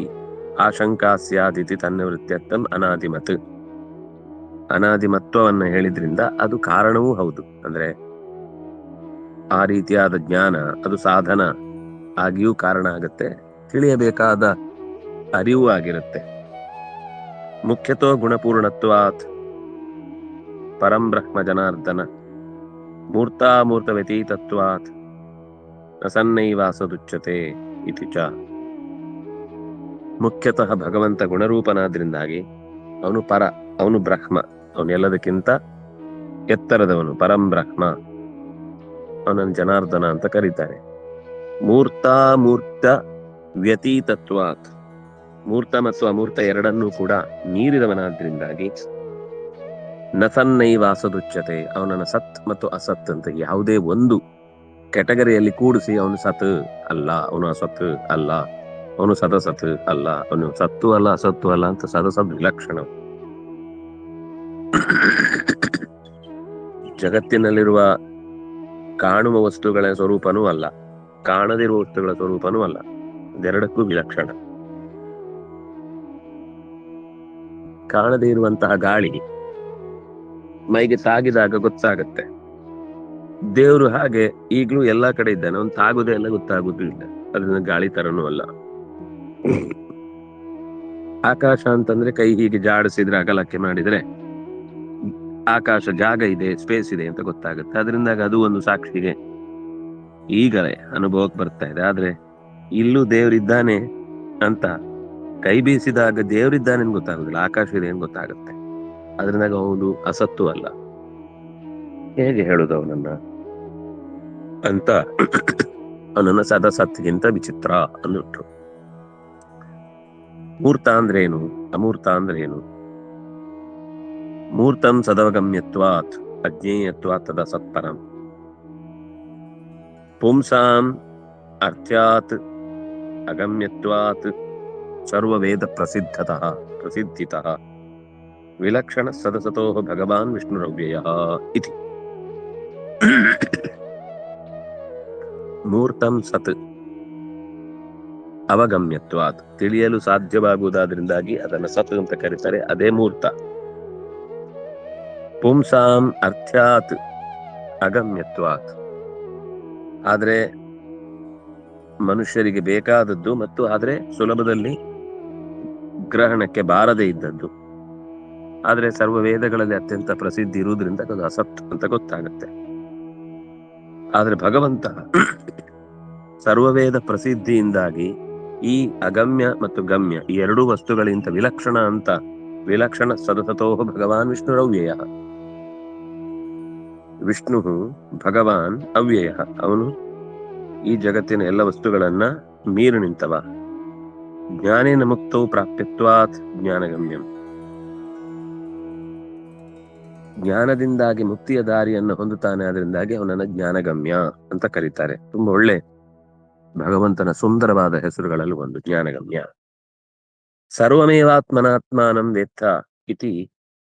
ಆಶಂಕಾ ಸ್ಯಾದಿತಿ ತನ್ನಿವೃತ್ತ್ಯರ್ಥಂ ಅನಾದಿಮತ್. ಅನಾದಿಮತ್ವವನ್ನ ಹೇಳಿದ್ರಿಂದ ಅದು ಕಾರಣವೂ ಹೌದು. ಅಂದ್ರೆ ಆ ರೀತಿಯಾದ ಜ್ಞಾನ ಅದು ಸಾಧನ ಆಗಿಯೂ ಕಾರಣ ಆಗತ್ತೆ, ತಿಳಿಯಬೇಕಾದ ಅರಿವು ಆಗಿರುತ್ತೆ. ಮುಖ್ಯತೋ ಗುಣಪೂರ್ಣತ್ವಾತ್ ಪರಂ ಬ್ರಹ್ಮ ಜನಾರ್ದನ ಮೂರ್ತಾಮೂರ್ತ ವ್ಯತೀತತ್ವಾತ್ ನಸನ್ನೈವಾಸದುಚ್ಯತೆ ಇತಿ ಚ. ಮುಖ್ಯತಃ ಭಗವಂತ ಗುಣರೂಪನಾದ್ರಿಂದಾಗಿ ಅವನು ಪರ, ಅವನು ಬ್ರಹ್ಮ, ಅವನೆಲ್ಲದಕ್ಕಿಂತ ಎತ್ತರದವನು, ಪರಂ ಬ್ರಹ್ಮ. ಅವನನ್ನು ಜನಾರ್ದನ ಅಂತ ಕರೀತಾರೆ. ಮೂರ್ತಾಮೂರ್ತ ವ್ಯತೀತತ್ವಾತ್, ಮೂರ್ತ ಮತ್ತು ಅಮೂರ್ತ ಎರಡನ್ನೂ ಕೂಡ ಮೀರಿದವನಾದ್ರಿಂದಾಗಿ ನಸನ್ನೈವಾಸದುಚ್ಯತೆ, ಅವನನ್ನು ಸತ್ ಮತ್ತು ಅಸತ್ ಅಂತ ಯಾವುದೇ ಒಂದು ಕೆಟಗರಿಯಲ್ಲಿ ಕೂಡಿಸಿ ಅವನು ಸತ್ ಅಲ್ಲ, ಅವನು ಅಸತ್ ಅಲ್ಲ, ಅವನು ಸದಸತ್ ಅಲ್ಲ, ಅವನು ಸತ್ತು ಅಲ್ಲ ಅಸತ್ತು ಅಲ್ಲ ಅಂತ ಸದಸದ್ ವಿಲಕ್ಷಣ. ಜಗತ್ತಿನಲ್ಲಿರುವ ಕಾಣುವ ವಸ್ತುಗಳ ಸ್ವರೂಪನೂ ಅಲ್ಲ, ಕಾಣದಿರುವ ವಸ್ತುಗಳ ಸ್ವರೂಪನೂ ಅಲ್ಲ. ಅದೆರಡಕ್ಕೂ ವಿಲಕ್ಷಣ. ಕಾಣದೇ ಇರುವಂತಹ ಗಾಳಿ ಮೈಗೆ ತಾಗಿದಾಗ ಗೊತ್ತಾಗತ್ತೆ. ದೇವರು ಹಾಗೆ ಈಗ್ಲೂ ಎಲ್ಲಾ ಕಡೆ ಇದ್ದಾನೆ, ಅವ್ನು ತಾಗುದೇ ಎಲ್ಲ ಗೊತ್ತಾಗುದೂ ಇಲ್ಲ. ಅದನ್ನ ಗಾಳಿ ತರನೂ ಅಲ್ಲ. ಆಕಾಶ ಅಂತಂದ್ರೆ ಕೈ ಹೀಗೆ ಜಾಡಿಸಿದ್ರೆ, ಅಗಲಕ್ಕೆ ಮಾಡಿದ್ರೆ ಆಕಾಶ ಜಾಗ ಇದೆ, ಸ್ಪೇಸ್ ಇದೆ ಅಂತ ಗೊತ್ತಾಗುತ್ತೆ. ಅದರಿಂದಾಗ ಅದು ಒಂದು ಸಾಕ್ಷಿಗೆ ಈಗಲೇ ಅನುಭವಕ್ಕೆ ಬರ್ತಾ ಇದೆ. ಆದ್ರೆ ಇಲ್ಲೂ ದೇವರಿದ್ದಾನೆ ಅಂತ ಕೈ ಬೀಸಿದಾಗ ದೇವರಿದ್ದಾನೆ ಅಂತ ಗೊತ್ತಾಗುದಿಲ್ಲ, ಆಕಾಶ ಇದೆ ಅಂತ ಗೊತ್ತಾಗುತ್ತೆ. ಅದರಿಂದಾಗ ಅವನು ಅಸತ್ತು ಅಲ್ಲ. ಹೇಗೆ ಹೇಳುದು ಅವನನ್ನ ಅಂತ ಅವನನ್ನ ಸದಾ ಸತ್ತಿಗಿಂತ ವಿಚಿತ್ರ ಅಂದ್ಬಿಟ್ರು. ಮೂರ್ತ ಅಂದ್ರೆ ಏನು, ಅಮೂರ್ತ ಅಂದ್ರೆ ಏನು? ಮೂರ್ತಂ ಸದವಗಮ್ಯತ್ವಾತ್ ಅಜ್ಞೇಯತ್ವಾತ್ ತದ ಸತ್ಪರಂ. ಪುಂಸಾಂ ಅರ್ಥ್ಯಾತ್ ಅಗಮ್ಯತ್ವಾತ್ ಸರ್ವವೇದ ಪ್ರಸಿದ್ಧಿತಃ ವಿಲಕ್ಷಣ ಸದಸತೋ ಭಗವಾನ್ ವಿಷ್ಣುರವ್ಯಯಃ ಇತಿ. ಮೂರ್ತಂ ಸತ್ ಅವಗಮ್ಯತ್ವಾತ್, ತಿಳಿಯಲು ಸಾಧ್ಯವಾಗುವುದಾದ್ರಿಂದಾಗಿ ಅದನ್ನ ಸತ್ ಅಂತ ಕರೀತಾರೆ, ಅದೇ ಮೂರ್ತ. ಪುಂಸಾಂ ಅರ್ಥ್ಯಾತ್ ಅಗಮ್ಯತ್ವಾತ್, ಆದ್ರೆ ಮನುಷ್ಯರಿಗೆ ಬೇಕಾದದ್ದು ಮತ್ತು ಆದ್ರೆ ಸುಲಭದಲ್ಲಿ ಗ್ರಹಣಕ್ಕೆ ಬಾರದೇ ಇದ್ದದ್ದು, ಆದ್ರೆ ಸರ್ವ ವೇದಗಳಲ್ಲಿ ಅತ್ಯಂತ ಪ್ರಸಿದ್ಧಿ ಇರುವುದರಿಂದ ಅದು ಅಸತ್ ಅಂತ ಗೊತ್ತಾಗುತ್ತೆ. ಆದ್ರೆ ಭಗವಂತ ಸರ್ವವೇದ ಪ್ರಸಿದ್ಧಿಯಿಂದಾಗಿ ಈ ಅಗಮ್ಯ ಮತ್ತು ಗಮ್ಯ ಈ ಎರಡೂ ವಸ್ತುಗಳಿಂದ ವಿಲಕ್ಷಣ ಅಂತ, ವಿಲಕ್ಷಣ ಸದಸತೋ ಭಗವಾನ್ ವಿಷ್ಣುರವ್ಯಯ. ವಿಷ್ಣು ಭಗವಾನ್ ಅವ್ಯಯ, ಅವನು ಈ ಜಗತ್ತಿನ ಎಲ್ಲ ವಸ್ತುಗಳನ್ನ ಮೀರಿ ನಿಂತವ. ಜ್ಞಾನೇನ ಮುಕ್ತೌ ಪ್ರಾಪ್ಯತ್ವಾತ್ ಜ್ಞಾನಗಮ್ಯಂ, ಜ್ಞಾನದಿಂದಾಗಿ ಮುಕ್ತಿಯ ದಾರಿಯನ್ನು ಹೊಂದುತ್ತಾನೆ, ಅದರಿಂದಾಗಿ ಅವನನ್ನ ಜ್ಞಾನಗಮ್ಯ ಅಂತ ಕರೀತಾರೆ. ತುಂಬಾ ಒಳ್ಳೆ ಭಗವಂತನ ಸುಂದರವಾದ ಹೆಸರುಗಳಲ್ಲಿ ಒಂದು ಜ್ಞಾನಗಮ್ಯ. ಸರ್ವಮೇವಾತ್ಮನಾತ್ಮಾನಂ ವೇತ್ತ ಇತಿ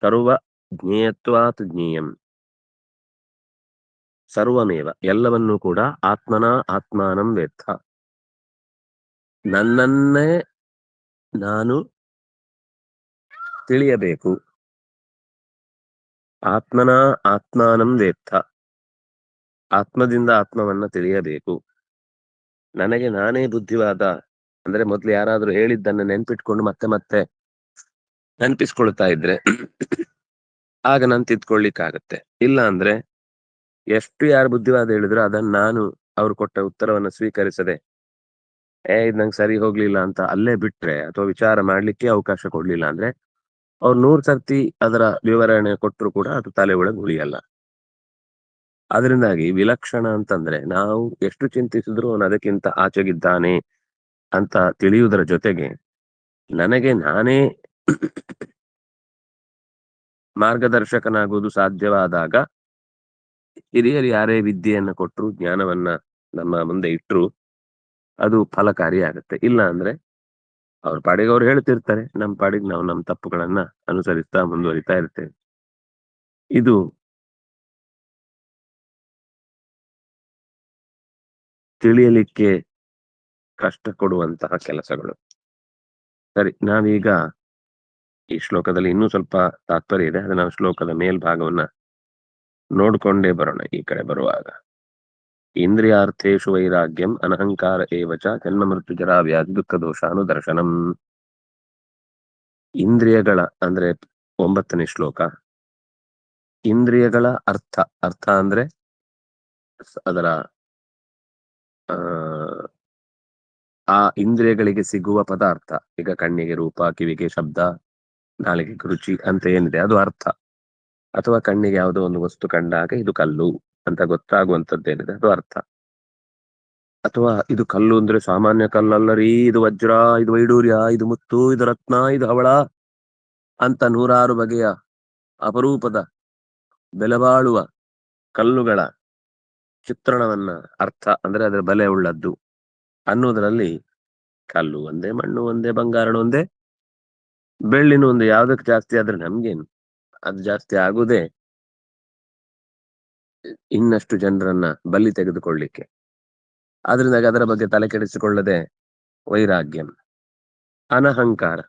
ಸರ್ವ ಜ್ಞೇಯತ್ವಾತ್ ಜ್ಞೇಯಂ. ಸರ್ವಮೇವ ಎಲ್ಲವನ್ನೂ ಕೂಡ ಆತ್ಮನ ಆತ್ಮಾನಂ ವೇತ್ತ, ನನ್ನನ್ನೇ ನಾನು ತಿಳಿಯಬೇಕು. ಆತ್ಮನ ಆತ್ಮಾನಂ ವೇತ್ತ, ಆತ್ಮದಿಂದ ಆತ್ಮವನ್ನ ತಿಳಿಯಬೇಕು. ನನಗೆ ನಾನೇ ಬುದ್ಧಿವಾದ ಅಂದ್ರೆ ಮೊದ್ಲು ಯಾರಾದ್ರೂ ಹೇಳಿದ್ದನ್ನ ನೆನ್ಪಿಟ್ಕೊಂಡು ಮತ್ತೆ ಮತ್ತೆ ನೆನ್ಪಿಸ್ಕೊಳ್ತಾ ಇದ್ರೆ ಆಗ ನಾನು ತಿದ್ಕೊಳ್ಳಿಕ್ಕಾಗತ್ತೆ. ಇಲ್ಲ ಅಂದ್ರೆ ಎಷ್ಟು ಯಾರು ಬುದ್ಧಿವಾದ ಹೇಳಿದ್ರು ಅದನ್ನ ನಾನು ಅವ್ರು ಕೊಟ್ಟ ಉತ್ತರವನ್ನ ಸ್ವೀಕರಿಸದೆ ಇದ್ ನಂಗೆ ಸರಿ ಹೋಗ್ಲಿಲ್ಲ ಅಂತ ಅಲ್ಲೇ ಬಿಟ್ರೆ, ಅಥವಾ ವಿಚಾರ ಮಾಡ್ಲಿಕ್ಕೆ ಅವಕಾಶ ಕೊಡ್ಲಿಲ್ಲ ಅಂದ್ರೆ ಅವ್ರು 100 ಸರ್ತಿ ಅದರ ವಿವರಣೆ ಕೊಟ್ಟರು ಕೂಡ ಅದು ತಲೆ ಒಳಗೆ ಉಳಿಯಲ್ಲ. ಅದರಿಂದಾಗಿ ವಿಲಕ್ಷಣ ಅಂತಂದ್ರೆ ನಾವು ಎಷ್ಟು ಚಿಂತಿಸಿದ್ರು ಅವನು ಅದಕ್ಕಿಂತ ಆಚೆಗಿದ್ದಾನೆ ಅಂತ ತಿಳಿಯುವುದರ ಜೊತೆಗೆ, ನನಗೆ ನಾನೇ ಮಾರ್ಗದರ್ಶಕನಾಗುವುದು ಸಾಧ್ಯವಾದಾಗ ಹಿರಿಯರು ಯಾರೇ ವಿದ್ಯೆಯನ್ನ ಕೊಟ್ಟರು, ಜ್ಞಾನವನ್ನ ನಮ್ಮ ಮುಂದೆ ಇಟ್ಟರು, ಅದು ಫಲಕಾರಿಯಾಗತ್ತೆ. ಇಲ್ಲ ಅಂದ್ರೆ ಅವ್ರ ಪಾಡಿಗೆ ಅವ್ರು ಹೇಳ್ತಿರ್ತಾರೆ, ನಮ್ಮ ಪಾಡಿಗೆ ನಾವು ನಮ್ಮ ತಪ್ಪುಗಳನ್ನ ಅನುಸರಿಸ್ತಾ ಮುಂದುವರಿತಾ ಇರ್ತೇವೆ. ಇದು ತಿಳಿಯಲಿಕ್ಕೆ ಕಷ್ಟ ಕೊಡುವಂತಹ ಕೆಲಸಗಳು. ಸರಿ, ನಾವೀಗ ಈ ಶ್ಲೋಕದಲ್ಲಿ ಇನ್ನೂ ಸ್ವಲ್ಪ ತಾತ್ಪರ್ಯ ಇದೆ, ಅದು ನಾವು ಶ್ಲೋಕದ ಮೇಲ್ಭಾಗವನ್ನ ನೋಡ್ಕೊಂಡೇ ಬರೋಣ. ಈ ಕಡೆ ಬರುವಾಗ ಇಂದ್ರಿಯಾರ್ಥೇಶು ವೈರಾಗ್ಯಂ ಅನಹಂಕಾರ ಏವಚ ಜನ್ಮ ಮೃತ್ಯು ಜರಾ ವ್ಯಾಧಿ ದುಃಖ ದೋಷಾನುದರ್ಶನಂ. ಇಂದ್ರಿಯಗಳ ಅಂದ್ರೆ 9ನೇ ಶ್ಲೋಕ. ಇಂದ್ರಿಯಗಳ ಅರ್ಥ, ಅರ್ಥ ಅಂದ್ರೆ ಅದರ ಆ ಇಂದ್ರಿಯಗಳಿಗೆ ಸಿಗುವ ಪದಾರ್ಥ. ಈಗ ಕಣ್ಣಿಗೆ ರೂಪ, ಕಿವಿಗೆ ಶಬ್ದ, ನಾಲಿಗೆ ರುಚಿ ಅಂತ ಏನಿದೆ ಅದು ಅರ್ಥ. ಅಥವಾ ಕಣ್ಣಿಗೆ ಯಾವುದೋ ಒಂದು ವಸ್ತು ಕಂಡಾಗ ಇದು ಕಲ್ಲು ಅಂತ ಗೊತ್ತಾಗುವಂತದ್ದೇನಿದೆ ಅದು ಅರ್ಥ. ಅಥವಾ ಇದು ಕಲ್ಲು ಅಂದ್ರೆ ಸಾಮಾನ್ಯ ಕಲ್ಲಲ್ಲರಿ, ಇದು ವಜ್ರ, ಇದು ವೈಡೂರ್ಯ, ಇದು ಮುತ್ತು, ಇದು ರತ್ನ, ಇದು ಹವಳ ಅಂತ 100 ಬಗೆಯ ಅಪರೂಪದ ಬೆಲೆಬಾಳುವ ಕಲ್ಲುಗಳ ಚಿತ್ರಣವನ್ನ ಅರ್ಥ ಅಂದ್ರೆ ಅದರ ಬೆಲೆ ಉಳ್ಳದ್ದು ಅನ್ನೋದ್ರಲ್ಲಿ ಕಲ್ಲು ಒಂದೇ, ಮಣ್ಣು ಒಂದೇ, ಬಂಗಾರನು ಒಂದೇ, ಬೆಳ್ಳಿನೂ ಒಂದೇ. ಯಾವ್ದಕ್ ಜಾಸ್ತಿ ಆದ್ರೆ ನಮ್ಗೇನು, ಅದು ಜಾಸ್ತಿ ಆಗುದೇ ಇನ್ನಷ್ಟು ಜನರನ್ನ ಬಲಿ ತೆಗೆದುಕೊಳ್ಳಿಕ್ಕೆ. ಆದ್ರಿಂದ ಅದರ ಬಗ್ಗೆ ತಲೆ ಕೆಡಿಸಿಕೊಳ್ಳದೆ ವೈರಾಗ್ಯಂ. ಅನಹಂಕಾರ,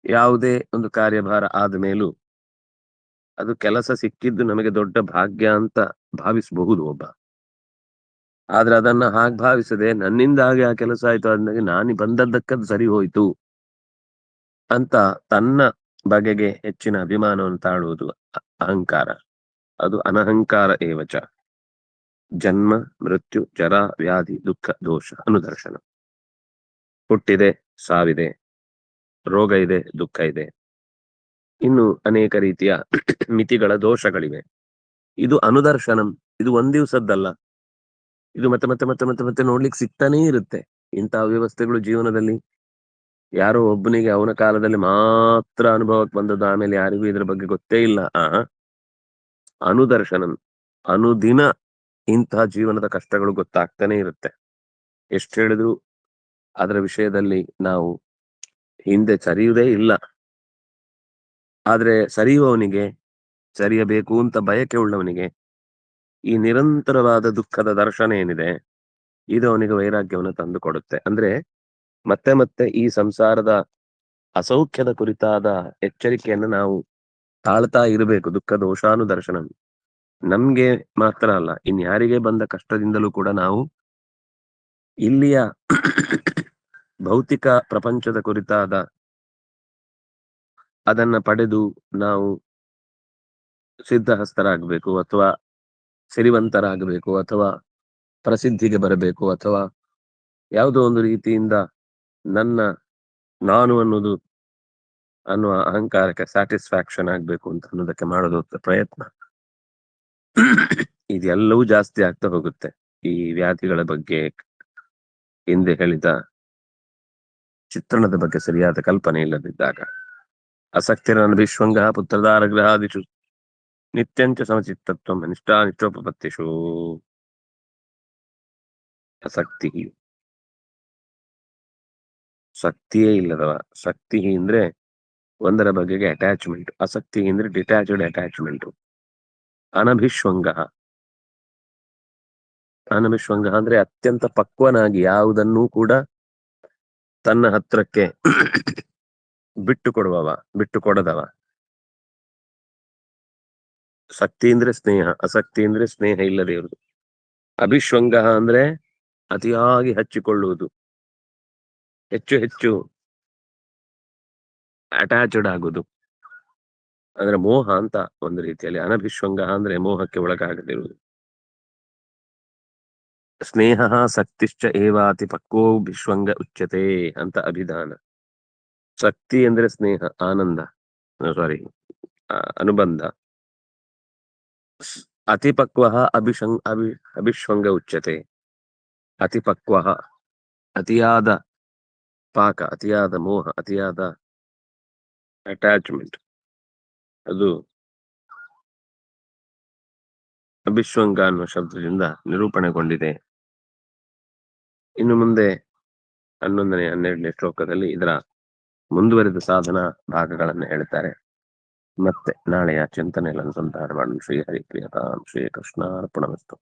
ಯಾವುದೇ ಒಂದು ಕಾರ್ಯಭಾರ ಆದ ಮೇಲೂ ಅದು ಕೆಲಸ ಸಿಕ್ಕಿದ್ದು ನಮಗೆ ದೊಡ್ಡ ಭಾಗ್ಯ ಅಂತ ಭಾವಿಸಬಹುದು ಒಬ್ಬ. ಆದ್ರೆ ಅದನ್ನ ಹಾಗೆ ಭಾವಿಸದೆ ನನ್ನಿಂದಾಗಿ ಆ ಕೆಲಸ ಆಯ್ತು ಅಂದಾಗ ನಾನು ಬಂದದ್ದಕ್ಕದು ಸರಿ ಹೋಯ್ತು ಅಂತ ತನ್ನ ಬಗೆಗೆ ಹೆಚ್ಚಿನ ಅಭಿಮಾನವನ್ನು ತಾಳುವುದು ಅಹಂಕಾರ. ಅದು ಅನಹಂಕಾರ ಏವಚ. ಜನ್ಮ ಮೃತ್ಯು ಜರ ವ್ಯಾಧಿ ದುಃಖ ದೋಷ ಅನುದರ್ಶನ. ಹುಟ್ಟಿದೆ, ಸಾವಿದೆ, ರೋಗ ಇದೆ, ದುಃಖ ಇದೆ, ಇನ್ನು ಅನೇಕ ರೀತಿಯ ಮಿತಿಗಳ ದೋಷಗಳಿವೆ. ಇದು ಅನುದರ್ಶನಂ. ಇದು ಒಂದ್ ದಿವಸದ್ದಲ್ಲ, ಇದು ಮತ್ತೆ ಮತ್ತೆ ಮತ್ತೆ ಮತ್ತೆ ಮತ್ತೆ ನೋಡ್ಲಿಕ್ಕೆ ಸಿಗ್ತಾನೇ ಇರುತ್ತೆ. ಇಂತಹ ವ್ಯವಸ್ಥೆಗಳು ಜೀವನದಲ್ಲಿ ಯಾರೋ ಒಬ್ಬನಿಗೆ ಅವನ ಕಾಲದಲ್ಲಿ ಮಾತ್ರ ಅನುಭವಕ್ಕೆ ಬಂದದ್ದು, ಆಮೇಲೆ ಯಾರಿಗೂ ಇದ್ರ ಬಗ್ಗೆ ಗೊತ್ತೇ ಇಲ್ಲ. ಅನುದರ್ಶನಂ. ಅನುದಿನ ಇಂತಹ ಜೀವನದ ಕಷ್ಟಗಳು ಗೊತ್ತಾಗ್ತಾನೆ ಇರುತ್ತೆ. ಎಷ್ಟು ಹೇಳಿದ್ರು ಅದರ ವಿಷಯದಲ್ಲಿ ನಾವು ಹಿಂದೆ ಸರಿಯುವುದೇ ಇಲ್ಲ. ಆದ್ರೆ ಸರಿಯುವವನಿಗೆ, ಸರಿಯಬೇಕು ಅಂತ ಬಯಕೆ ಉಳ್ಳವನಿಗೆ ಈ ನಿರಂತರವಾದ ದುಃಖದ ದರ್ಶನ ಏನಿದೆ ಇದು ಅವನಿಗೆ ವೈರಾಗ್ಯವನ್ನು ತಂದು ಕೊಡುತ್ತೆ. ಅಂದ್ರೆ ಮತ್ತೆ ಮತ್ತೆ ಈ ಸಂಸಾರದ ಅಸೌಖ್ಯದ ಕುರಿತಾದ ಎಚ್ಚರಿಕೆಯನ್ನು ನಾವು ತಾಳ್ತಾ ಇರಬೇಕು. ದುಃಖ ದೋಷಾನುದರ್ಶನ ನಮ್ಗೆ ಮಾತ್ರ ಅಲ್ಲ, ಇನ್ಯಾರಿಗೆ ಬಂದ ಕಷ್ಟದಿಂದಲೂ ಕೂಡ ನಾವು ಇಲ್ಲಿಯ ಭೌತಿಕ ಪ್ರಪಂಚದ ಕುರಿತಾದ ಅದನ್ನ ಪಡೆದು ನಾವು ಸಿದ್ಧಹಸ್ತರಾಗಬೇಕು, ಅಥವಾ ಸಿರಿವಂತರಾಗಬೇಕು, ಅಥವಾ ಪ್ರಸಿದ್ಧಿಗೆ ಬರಬೇಕು, ಅಥವಾ ಯಾವುದೋ ಒಂದು ರೀತಿಯಿಂದ ನಾನು ಅನ್ನುವ ಅಹಂಕಾರಕ್ಕೆ ಸ್ಯಾಟಿಸ್ಫ್ಯಾಕ್ಷನ್ ಆಗ್ಬೇಕು ಅಂತ ಅನ್ನೋದಕ್ಕೆ ಮಾಡೋದು ಪ್ರಯತ್ನ. ಇದೆಲ್ಲವೂ ಜಾಸ್ತಿ ಆಗ್ತಾ ಹೋಗುತ್ತೆ ಈ ವ್ಯಾಧಿಗಳ ಬಗ್ಗೆ, ಹಿಂದೆ ಹೇಳಿದ ಚಿತ್ರಣದ ಬಗ್ಗೆ ಸರಿಯಾದ ಕಲ್ಪನೆ ಇಲ್ಲದಿದ್ದಾಗ. ಅಸಕ್ತಿರನ ವಿಶ್ವಂಗ ಪುತ್ರದಾರಗ್ರಹಾದಿಷು ನಿತ್ಯಂಚ ಸಮಚಿತ್ತತ್ವ ಅನಿಷ್ಟಾನಿಷ್ಟೋಪಪತ್ತಿಷು. ಅಸಕ್ತಿ, ಶಕ್ತಿಯೇ ಇಲ್ಲದವ. ಶಕ್ತಿ ಅಂದ್ರೆ ಒಂದರ ಬಗೆಗೆ ಅಟ್ಯಾಚ್ಮೆಂಟ್, ಆಸಕ್ತಿ ಅಂದ್ರೆ ಡಿಟ್ಯಾಚ್ಡ್ ಅಟ್ಯಾಚ್ಮೆಂಟ್. ಅನಭಿಶ್ವಂಗ, ಅನಭಿಶ್ವಂಗ ಅಂದ್ರೆ ಅತ್ಯಂತ ಪಕ್ವನಾಗಿ ಯಾವುದನ್ನೂ ಕೂಡ ತನ್ನ ಹತ್ರಕ್ಕೆ ಬಿಟ್ಟು ಕೊಡದವ. ಶಕ್ತಿ ಅಂದ್ರೆ ಸ್ನೇಹ, ಆಸಕ್ತಿ ಅಂದ್ರೆ ಸ್ನೇಹ ಇಲ್ಲದೆ ಇರುವುದು. ಅಭಿಶ್ವಂಗ ಅಂದ್ರೆ ಅತಿಯಾಗಿ ಹಚ್ಚಿಕೊಳ್ಳುವುದು, ಹೆಚ್ಚು ಹೆಚ್ಚು ಅಟ್ಯಾಚ್ಡ್ ಆಗುದು, ಅಂದ್ರೆ ಮೋಹ ಅಂತ ಒಂದು ರೀತಿಯಲ್ಲಿ. ಅನಭಿಶ್ವಂಗ ಅಂದ್ರೆ ಮೋಹಕ್ಕೆ ಒಳಗಾಗದಿರುವುದು. ಸ್ನೇಹ ಶಕ್ತಿಶ್ಚ ಏವಾತಿ ಪಕ್ವೋ ಭಿಶ್ವಂಗ ಉಚ್ಯತೆ ಅಂತ ಅಭಿಧಾನ. ಶಕ್ತಿ ಅಂದ್ರೆ ಸ್ನೇಹ, ಆನಂದ, ಅನುಬಂಧ. ಅತಿಪಕ್ವ ಅಭಿಶ್ವಂಗ ಉಚ್ಯತೆ. ಅತಿಪಕ್ವ, ಅತಿಯಾದ ಪಾಕ, ಅತಿಯಾದ ಮೋಹ, ಅತಿಯಾದ ಅಟ್ಯಾಚ್ಮೆಂಟ್, ಅದು ಅಭಿಶ್ವಂಗ ಅನ್ನುವ ಶಬ್ದದಿಂದ ನಿರೂಪಣೆಗೊಂಡಿದೆ. ಇನ್ನು ಮುಂದೆ 11ನೇ 12ನೇ ಶ್ಲೋಕದಲ್ಲಿ ಇದರ ಮುಂದುವರಿದ ಸಾಧನಾ ಭಾಗಗಳನ್ನು ಹೇಳ್ತಾರೆ. ಮತ್ತೆ ನಾಳೆಯ ಚಿಂತನೆಯನ್ನು ಸಂಧಾನ ಮಾಡಲು ಶ್ರೀ ಹರಿಪ್ರಿಯತಾಂ ಶ್ರೀ ಕೃಷ್ಣಾರ್ಪಣಮಸ್ತು.